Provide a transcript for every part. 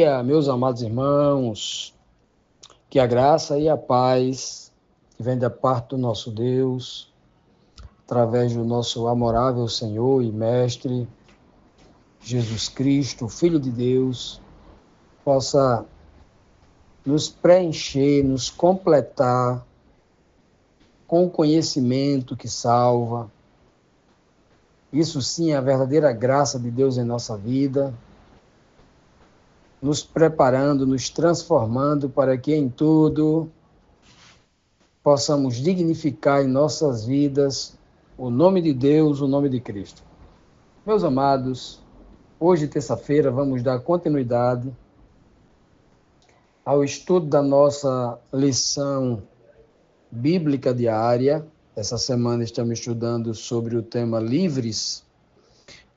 dia, meus amados irmãos, que a graça e a paz que vem da parte do nosso Deus, através do nosso amorável Senhor e Mestre, Jesus Cristo, Filho de Deus, possa nos preencher, nos completar com o conhecimento que salva. Isso sim é a verdadeira graça de Deus em nossa vida, nos preparando, nos transformando para que em tudo possamos dignificar em nossas vidas o nome de Deus, o nome de Cristo. Meus amados, hoje, terça-feira, vamos dar continuidade ao estudo da nossa lição bíblica diária. Essa semana estamos estudando sobre o tema livres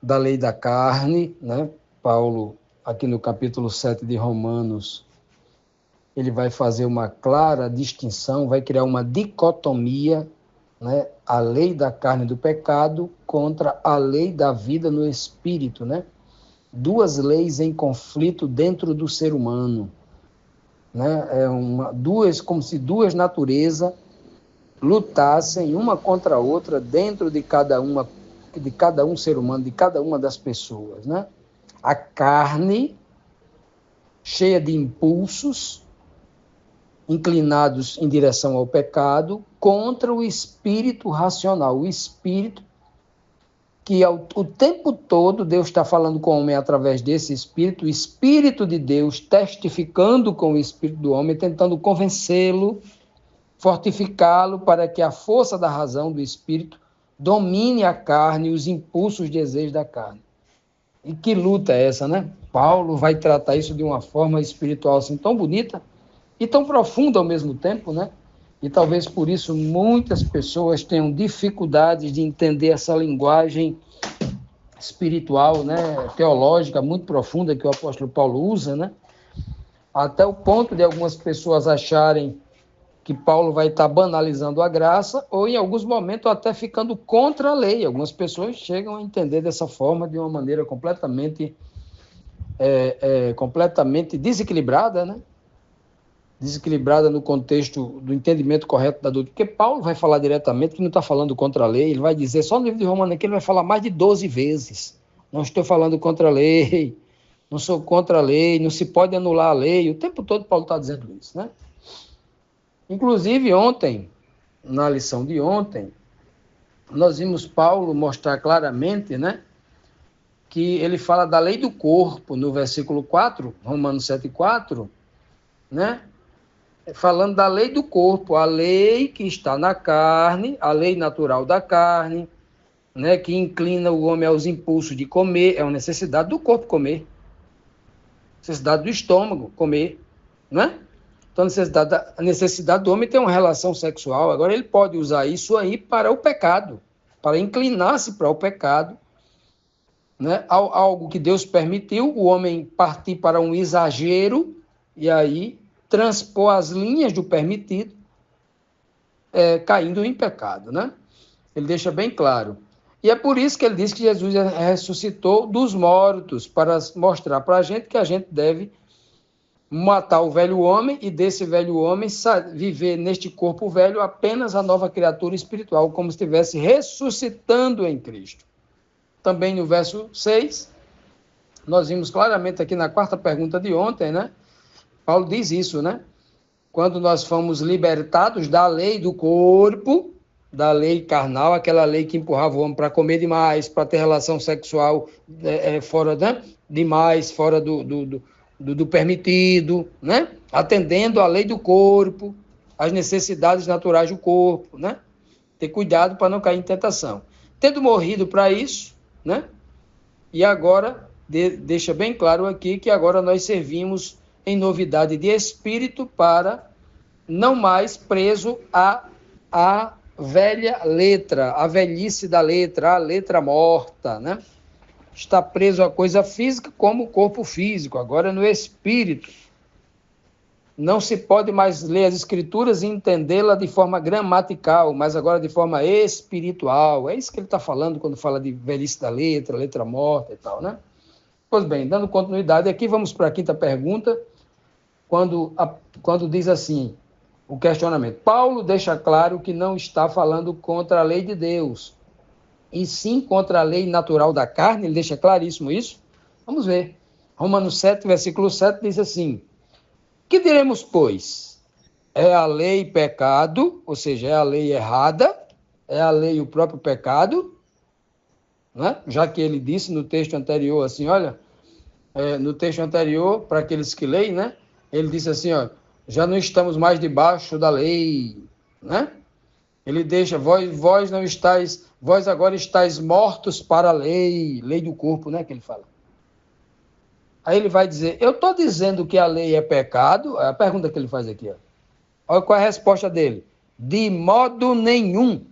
da lei da carne, né? Paulo, aqui no capítulo 7 de Romanos, ele vai fazer uma clara distinção, vai criar uma dicotomia, né? A lei da carne do pecado contra a lei da vida no espírito, né? Duas leis em conflito dentro do ser humano, né? Como se duas naturezas lutassem uma contra a outra dentro de cada um ser humano, de cada uma das pessoas, né? A carne, cheia de impulsos, inclinados em direção ao pecado, contra o espírito racional, o espírito que o tempo todo Deus está falando com o homem através desse espírito, o espírito de Deus testificando com o espírito do homem, tentando convencê-lo, fortificá-lo para que a força da razão do espírito domine a carne e os impulsos, desejos da carne. E que luta é essa, né? Paulo vai tratar isso de uma forma espiritual assim tão bonita e tão profunda ao mesmo tempo, né? E talvez por isso muitas pessoas tenham dificuldades de entender essa linguagem espiritual, né? Teológica muito profunda que o apóstolo Paulo usa, né? Até o ponto de algumas pessoas acharem que Paulo vai estar banalizando a graça, ou em alguns momentos até ficando contra a lei. Algumas pessoas chegam a entender dessa forma, de uma maneira completamente desequilibrada, né? Desequilibrada no contexto do entendimento correto da doutrina, porque Paulo vai falar diretamente que não está falando contra a lei, ele vai dizer, só no livro de Romanos aqui, ele vai falar mais de 12 vezes, não estou falando contra a lei, não sou contra a lei, não se pode anular a lei, o tempo todo Paulo está dizendo isso, né? Inclusive, ontem, na lição de ontem, nós vimos Paulo mostrar claramente, né, que ele fala da lei do corpo, no versículo 4, Romanos 7,4, né, falando da lei do corpo, a lei que está na carne, a lei natural da carne, né, que inclina o homem aos impulsos de comer, é uma necessidade do corpo comer, necessidade do estômago comer, né? Então, a necessidade do homem ter uma relação sexual. Agora, ele pode usar isso aí para o pecado, para inclinar-se para o pecado, né? Algo que Deus permitiu, o homem partir para um exagero e aí transpor as linhas do permitido, caindo em pecado, né? Ele deixa bem claro. E é por isso que ele diz que Jesus ressuscitou dos mortos, para mostrar para a gente que a gente deve matar o velho homem e desse velho homem viver neste corpo velho apenas a nova criatura espiritual, como se estivesse ressuscitando em Cristo. Também no verso 6, nós vimos claramente aqui na quarta pergunta de ontem, né? Paulo diz isso, né? Quando nós fomos libertados da lei do corpo, da lei carnal, aquela lei que empurrava o homem para comer demais, para ter relação sexual fora, né? Demais, fora do permitido, né? Atendendo à lei do corpo, às necessidades naturais do corpo, né? Ter cuidado para não cair em tentação. Tendo morrido para isso, né? E agora, deixa bem claro aqui que agora nós servimos em novidade de espírito para não mais preso à velha letra, à velhice da letra, à letra morta, né? Está preso à coisa física como o corpo físico, agora no espírito. Não se pode mais ler as escrituras e entendê-la de forma gramatical, mas agora de forma espiritual. É isso que ele está falando quando fala de velhice da letra, letra morta e tal, né? Pois bem, dando continuidade aqui, vamos para a quinta pergunta, quando diz assim, o questionamento. Paulo deixa claro que não está falando contra a lei de Deus, e sim contra a lei natural da carne, ele deixa claríssimo isso? Vamos ver. Romanos 7, versículo 7 diz assim, que diremos, pois? É a lei pecado, ou seja, é a lei errada, é a lei o próprio pecado, né? Já que ele disse no texto anterior assim, olha, no texto anterior, para aqueles que leem, né? Ele disse assim, ó, já não estamos mais debaixo da lei, né? Ele deixa, vós não estáis, vós agora estáis mortos para a lei, lei do corpo, né? Que ele fala. Aí ele vai dizer, eu estou dizendo que a lei é pecado? É a pergunta que ele faz aqui, ó. Olha qual é a resposta dele. De modo nenhum.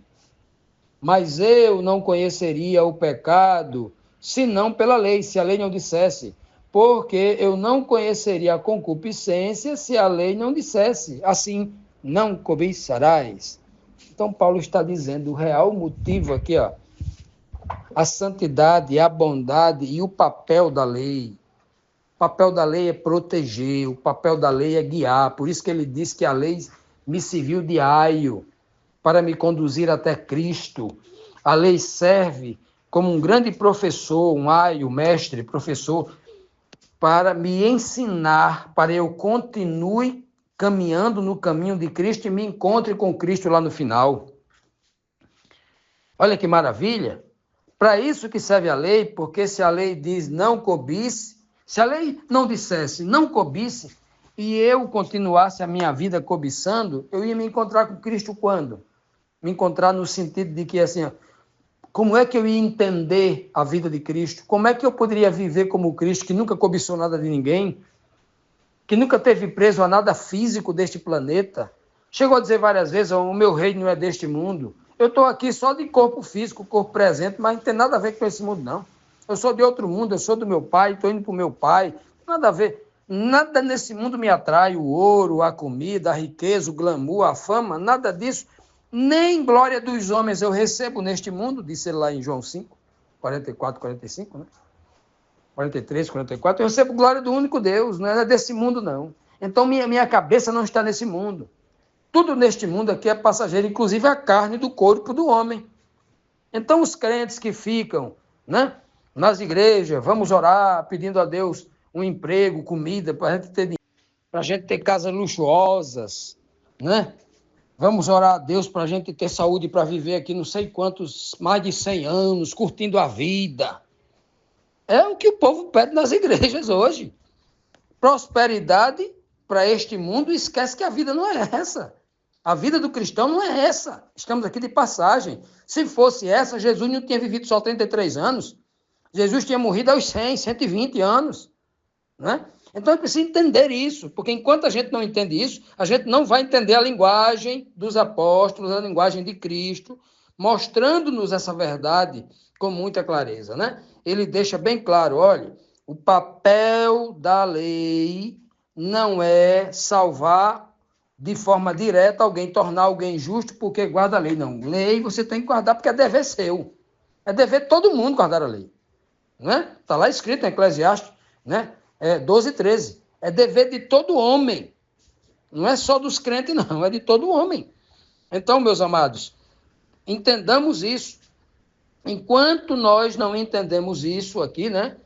Mas eu não conheceria o pecado, senão pela lei, se a lei não dissesse. Porque eu não conheceria a concupiscência, se a lei não dissesse. Assim, não cobiçarás. Então, Paulo está dizendo o real motivo aqui, ó. A santidade, a bondade e o papel da lei. O papel da lei é proteger, o papel da lei é guiar. Por isso que ele diz que a lei me serviu de aio para me conduzir até Cristo. A lei serve como um grande professor, um aio, mestre, professor, para me ensinar, para eu continue caminhando no caminho de Cristo e me encontre com Cristo lá no final. Olha que maravilha! Para isso que serve a lei, porque se a lei diz não cobice, se a lei não dissesse não cobice, e eu continuasse a minha vida cobiçando, eu ia me encontrar com Cristo quando? Me encontrar no sentido de que, assim, como é que eu ia entender a vida de Cristo? Como é que eu poderia viver como Cristo, que nunca cobiçou nada de ninguém, que nunca teve preso a nada físico deste planeta? Chegou a dizer várias vezes, o meu reino não é deste mundo. Eu estou aqui só de corpo físico, corpo presente, mas não tem nada a ver com esse mundo, não. Eu sou de outro mundo, eu sou do meu pai, estou indo para o meu pai. Nada a ver. Nada nesse mundo me atrai, o ouro, a comida, a riqueza, o glamour, a fama, nada disso. Nem glória dos homens eu recebo neste mundo, disse ele lá em João 5, 44, 45, né? 43, 44, eu recebo glória do único Deus, não é desse mundo, não. Então, minha cabeça não está nesse mundo. Tudo neste mundo aqui é passageiro, inclusive a carne do corpo do homem. Então, os crentes que ficam, né, nas igrejas, vamos orar pedindo a Deus um emprego, comida, para a gente ter casas luxuosas, né? Vamos orar a Deus para a gente ter saúde para viver aqui não sei quantos, mais de 100 anos, curtindo a vida. É o que o povo pede nas igrejas hoje. Prosperidade para este mundo, esquece que a vida não é essa. A vida do cristão não é essa. Estamos aqui de passagem. Se fosse essa, Jesus não tinha vivido só 33 anos. Jesus tinha morrido aos 100, 120 anos. Né? Então, é preciso entender isso, porque enquanto a gente não entende isso, a gente não vai entender a linguagem dos apóstolos, a linguagem de Cristo, mostrando-nos essa verdade com muita clareza. Né? Ele deixa bem claro, olha, o papel da lei não é salvar de forma direta alguém, tornar alguém justo porque guarda a lei. Não, lei você tem que guardar porque é dever seu. É dever de todo mundo guardar a lei. Né? Está lá escrito em Eclesiastes, né? 12, 13. É dever de todo homem. Não é só dos crentes, não. É de todo homem. Então, meus amados, entendamos isso. Enquanto nós não entendemos isso aqui, né?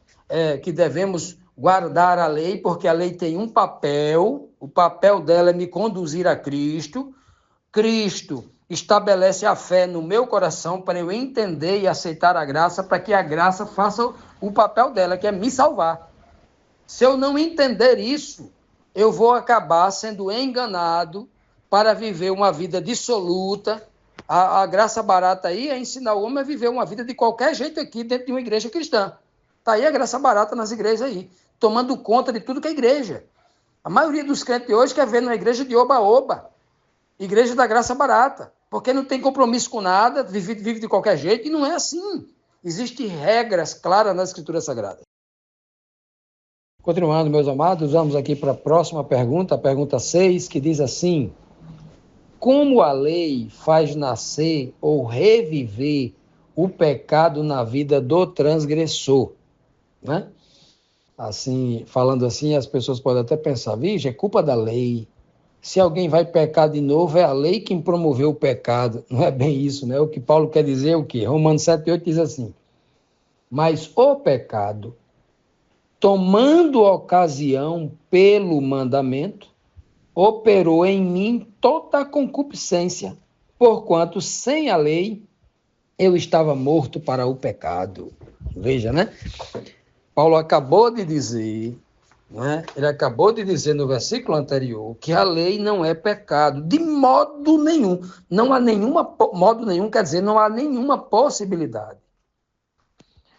Que devemos guardar a lei, porque a lei tem um papel. O papel dela é me conduzir a Cristo. Cristo estabelece a fé no meu coração para eu entender e aceitar a graça, para que a graça faça o papel dela, que é me salvar. Se eu não entender isso, eu vou acabar sendo enganado para viver uma vida dissoluta. A graça barata aí é ensinar o homem a viver uma vida de qualquer jeito aqui dentro de uma igreja cristã. Está aí a graça barata nas igrejas aí, tomando conta de tudo que é igreja. A maioria dos crentes hoje quer ver numa igreja de oba-oba, igreja da graça barata, porque não tem compromisso com nada, vive de qualquer jeito, e não é assim. Existem regras claras na Escritura Sagrada. Continuando, meus amados, vamos aqui para a próxima pergunta, a pergunta 6, que diz assim: como a lei faz nascer ou reviver o pecado na vida do transgressor? Né? assim, falando assim, as pessoas podem até pensar, vixe, é culpa da lei. Se alguém vai pecar de novo, é a lei quem promoveu o pecado. Não é bem isso, né? O que Paulo quer dizer é o quê? Romanos 7,8 diz assim: mas o pecado, tomando ocasião pelo mandamento, operou em mim toda a concupiscência, porquanto sem a lei eu estava morto para o pecado. Veja, né? Paulo acabou de dizer, né? Ele acabou de dizer no versículo anterior que a lei não é pecado, de modo nenhum. Não há modo nenhum, quer dizer, não há nenhuma possibilidade,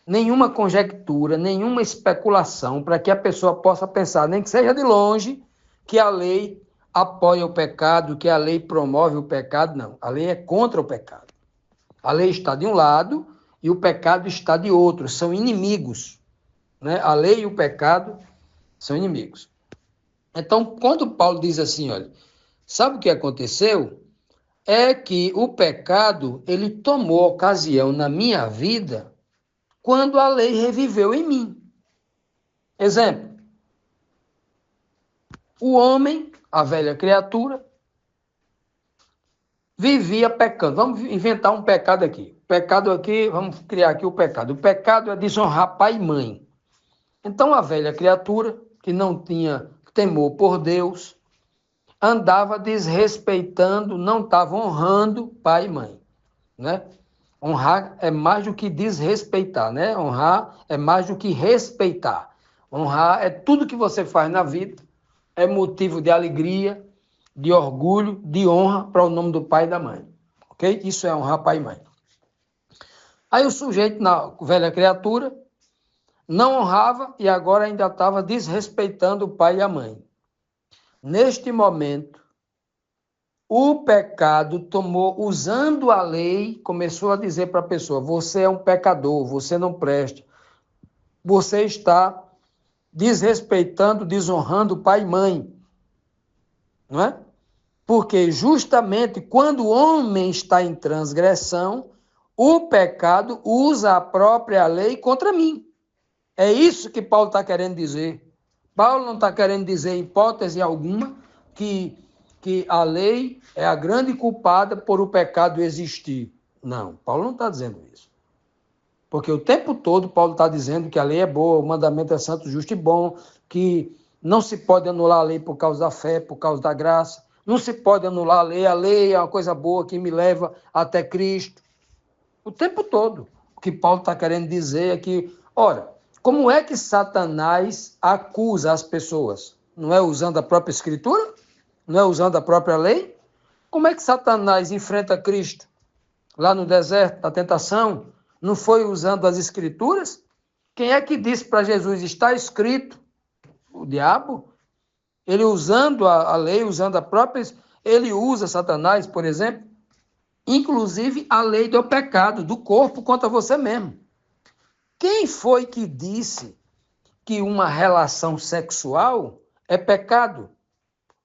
nenhuma conjectura, nenhuma especulação para que a pessoa possa pensar, nem que seja de longe, que a lei apoia o pecado, que a lei promove o pecado. Não, a lei é contra o pecado. A lei está de um lado e o pecado está de outro, são inimigos, né? A lei e o pecado são inimigos. Então, quando Paulo diz assim, olha, sabe o que aconteceu? É que o pecado, ele tomou ocasião na minha vida quando a lei reviveu em mim. Exemplo, o homem, a velha criatura, vivia pecando. Vamos inventar um pecado aqui. Pecado aqui, vamos criar aqui o pecado. O pecado é desonrar pai e mãe. Então a velha criatura, que não tinha temor por Deus, andava desrespeitando, não estava honrando pai e mãe, né? Honrar é mais do que desrespeitar, né? Honrar é mais do que respeitar. Honrar é tudo que você faz na vida, é motivo de alegria, de orgulho, de honra para o nome do pai e da mãe, ok? Isso é honrar pai e mãe. Aí o sujeito, na velha criatura, não honrava e agora ainda estava desrespeitando o pai e a mãe. Neste momento, o pecado tomou, usando a lei, começou a dizer para a pessoa: você é um pecador, você não presta, você está desrespeitando, desonrando pai e mãe, não é? Porque justamente quando o homem está em transgressão, o pecado usa a própria lei contra mim. É isso que Paulo está querendo dizer. Paulo não está querendo dizer, em hipótese alguma, que a lei é a grande culpada por o pecado existir. Não, Paulo não está dizendo isso. Porque o tempo todo Paulo está dizendo que a lei é boa, o mandamento é santo, justo e bom, que não se pode anular a lei por causa da fé, por causa da graça. Não se pode anular a lei é uma coisa boa que me leva até Cristo. O tempo todo. O que Paulo está querendo dizer é que, ora, como é que Satanás acusa as pessoas? Não é usando a própria Escritura? Não é usando a própria lei? Como é que Satanás enfrenta Cristo lá no deserto da tentação? Não foi usando as Escrituras? Quem é que disse para Jesus, está escrito? O diabo? Ele usando a lei, usando a própria... Ele usa Satanás, por exemplo, inclusive a lei do pecado, do corpo contra você mesmo. Quem foi que disse que uma relação sexual é pecado?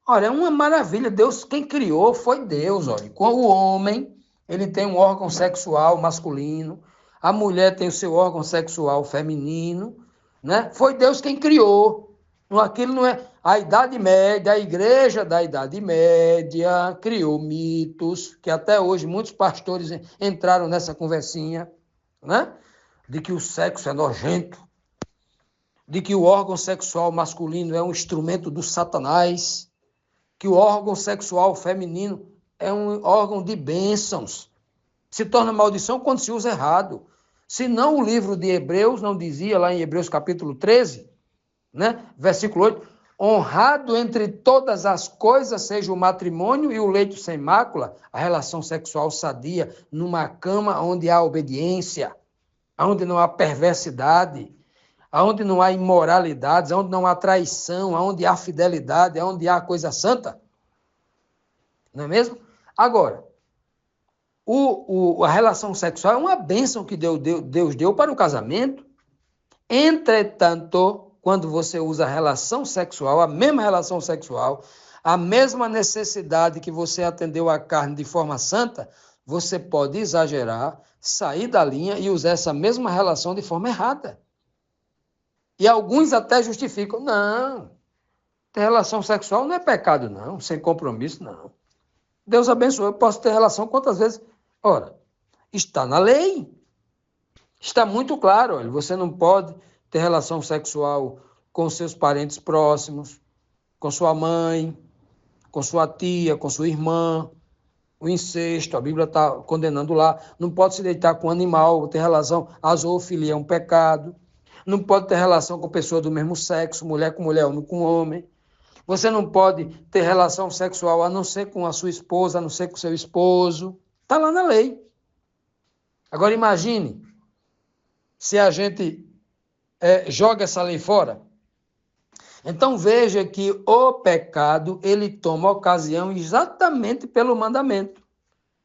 Olha, é uma maravilha. Deus, quem criou foi Deus. Olha, com o homem, ele tem um órgão sexual masculino, a mulher tem o seu órgão sexual feminino, né? Foi Deus quem criou. Aquilo não é a Idade Média, a igreja da Idade Média criou mitos que até hoje muitos pastores entraram nessa conversinha, né? De que o sexo é nojento, de que o órgão sexual masculino é um instrumento do Satanás, que o órgão sexual feminino é um órgão de bênçãos. Se torna maldição quando se usa errado. Senão o livro de Hebreus não dizia, lá em Hebreus capítulo 13, né? Versículo 8, honrado entre todas as coisas seja o matrimônio e o leito sem mácula, a relação sexual sadia, numa cama onde há obediência, onde não há perversidade, onde não há imoralidades, onde não há traição, onde há fidelidade, onde há coisa santa. Não é mesmo? Agora, a relação sexual é uma bênção que Deus deu para o casamento. Entretanto, quando você usa a relação sexual, a mesma relação sexual, a mesma necessidade que você atendeu à carne de forma santa, você pode exagerar, sair da linha e usar essa mesma relação de forma errada. E alguns até justificam. Não, ter relação sexual não é pecado, não. Sem compromisso, não. Deus abençoe, eu posso ter relação quantas vezes? Ora, está na lei. Está muito claro, olha, você não pode ter relação sexual com seus parentes próximos, com sua mãe, com sua tia, com sua irmã, o incesto, a Bíblia está condenando lá. Não pode se deitar com animal, ter relação, a zoofilia é um pecado. Não pode ter relação com pessoa do mesmo sexo, mulher com mulher, homem com homem. Você não pode ter relação sexual a não ser com a sua esposa, a não ser com o seu esposo. Está lá na lei. Agora imagine se a gente joga essa lei fora. Então veja que o pecado, ele toma ocasião exatamente pelo mandamento.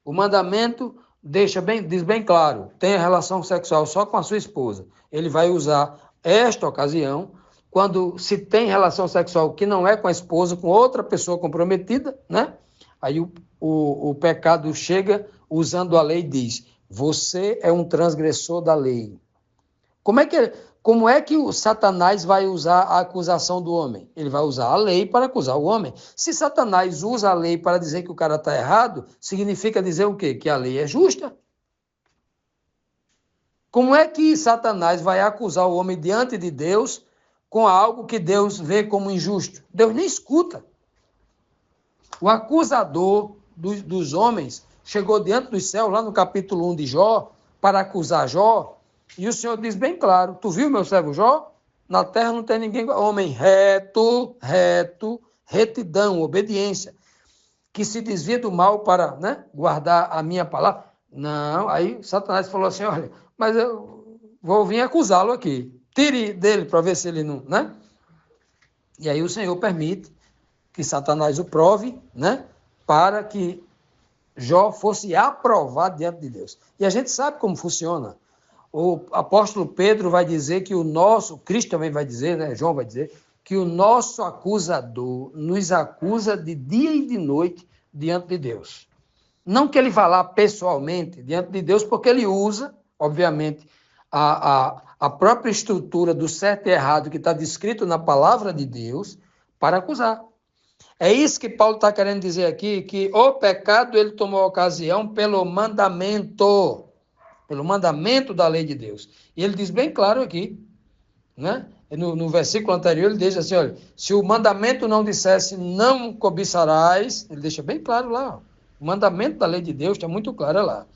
O mandamento diz bem claro, tenha relação sexual só com a sua esposa. Ele vai usar esta ocasião quando se tem relação sexual que não é com a esposa, com outra pessoa comprometida, né? Aí o pecado chega usando a lei e diz, você é um transgressor da lei. Como é que o Satanás vai usar a acusação do homem? Ele vai usar a lei para acusar o homem. Se Satanás usa a lei para dizer que o cara está errado, significa dizer o quê? Que a lei é justa. Como é que Satanás vai acusar o homem diante de Deus com algo que Deus vê como injusto? Deus nem escuta. O acusador dos homens chegou diante dos céus, lá no capítulo 1 de Jó, para acusar Jó, e o Senhor diz bem claro, tu viu meu servo Jó? Na terra não tem ninguém, homem reto, retidão, obediência, que se desvia do mal para, né, guardar a minha palavra. Não, aí Satanás falou assim, olha, mas eu vou vir acusá-lo aqui. Tire dele para ver se ele não, né? E aí o Senhor permite que Satanás o prove, né, para que Jó fosse aprovado diante de Deus. E a gente sabe como funciona. O apóstolo Pedro vai dizer que Cristo também vai dizer, né, João vai dizer, que o nosso acusador nos acusa de dia e de noite diante de Deus. Não que ele vá lá pessoalmente diante de Deus, porque ele usa, obviamente, a própria estrutura do certo e errado que está descrito na palavra de Deus para acusar. É isso que Paulo está querendo dizer aqui, que o pecado ele tomou ocasião pelo mandamento da lei de Deus. E ele diz bem claro aqui, né? No versículo anterior ele diz assim, olha, se o mandamento não dissesse não cobiçarás, ele deixa bem claro lá, ó, o mandamento da lei de Deus está muito claro lá.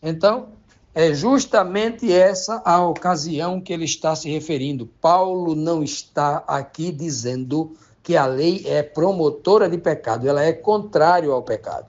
Então, é justamente essa a ocasião que ele está se referindo. Paulo não está aqui dizendo que a lei é promotora de pecado, ela é contrária ao pecado.